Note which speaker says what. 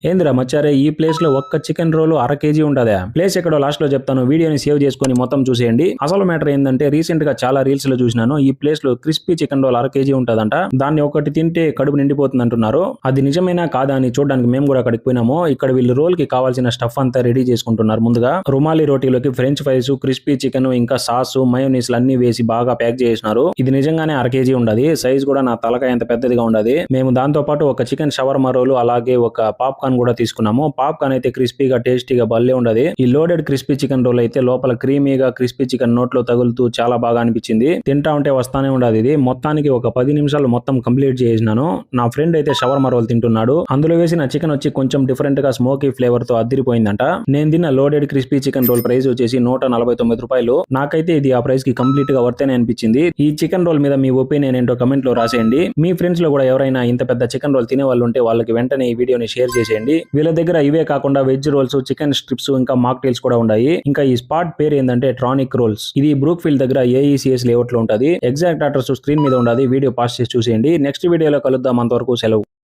Speaker 1: ఏందిరా మచ్చారే ఈ ప్లేస్ లో ఒక్క చికెన్ రోల్ అర కేజీ ఉంటదా? ప్లేస్ ఎక్కడో లాస్ట్ లో చెప్తాను, వీడియోని సేవ్ చేసుకొని మొత్తం చూసేయండి. అసలు మ్యాటర్ ఏంటంటే రీసెంట్ గా చాలా రీల్స్ లో చూసినాను, ఈ ప్లేస్ లో క్రిస్పీ చికెన్ రోల్ అర కేజీ ఉంటదంట. దాన్ని ఒకటి తింటే కడుపు నిండిపోతుంది అంటున్నారు. అది నిజమేనా కాదా అని చూడడానికి మేము కూడా అక్కడికి పోయినాము. ఇక్కడ వీళ్ళు రోల్ కి కావాల్సిన స్టఫ్ అంతా రెడీ చేసుకుంటున్నారు. ముందుగా రుమాలి రోటీలోకి ఫ్రెంచ్ ఫ్రైస్, క్రిస్పీ చికెన్, ఇంకా సాస్, మయోనీస్ అన్ని వేసి బాగా ప్యాక్ చేసినారు. ఇది నిజంగానే అర కేజీ ఉండదు. సైజ్ కూడా నా తలకాయ ఎంత పెద్దదిగా ఉండదు. మేము దాంతో పాటు ఒక చికెన్ షవర్మా రోల్, అలాగే ఒక పాప్కార్న్ కూడా తీసుకున్నాము. పాప్కార్న్ అయితే క్రిస్పీగా టేస్టీగా భలే ఉండదు. ఈ లోడెడ్ క్రిస్పీ చికెన్ రోల్ అయితే లోపల క్రీమీగా క్రిస్పీ చికెన్ నోట్లో తగులుతూ చాలా బాగా అనిపించింది. తింటా ఉంటే వస్తానే ఉండదు. ఇది మొత్తానికి ఒక 10 నిమిషాలు మొత్తం కంప్లీట్ చేసినాను. నా ఫ్రెండ్ అయితే షవర్మా రోల్ తింటున్నాడు. అందులో వేసిన చికెన్ వచ్చి కొంచెం డిఫరెంట్ గా స్మోకీ ఫ్లేవర్ తో అదిరిపోయిందంట. నేను తిన్న loaded crispy chicken roll price వచ్చేసి 149 రూపాయలు. నాకైతే ఇది ఆ ప్రైస్ కి కంప్లీట్ గా వర్తేనే అనిపించింది. ఈ చికెన్ రోల్ మీద మీ ఒపీనియన్ ఏంటో కమెంట్ లో రాసేయండి. మీ ఫ్రెండ్స్ లో కూడా ఎవరైనా ఇంత పెద్ద చికెన్ రోల్ తినే వాళ్ళు ఉంటే వాళ్ళకి వెంటనే ఈ వీడియోని షేర్ చేసేయండి. వీళ్ళ దగ్గర ఇవే కాకుండా వెజ్ రోల్స్, చికెన్ స్ట్రిప్స్, ఇంకా మాక్ టైల్స్ కూడా ఉన్నాయి. ఇంకా ఈ స్పాట్ పేరు ఏంటంటే ట్రానిక్ రోల్స్. ఇది బ్రూక్ ఫీల్డ్ దగ్గర AECS లేఅవుట్ లో ఉంటది. ఎగ్జాక్ట్ అడ్రస్ స్క్రీన్ మీద ఉండదు. వీడియో పాస్ చేసి చూసేయండి. నెక్స్ట్ వీడియోలో కలుద్దాం. అంతవరకు సెలవు.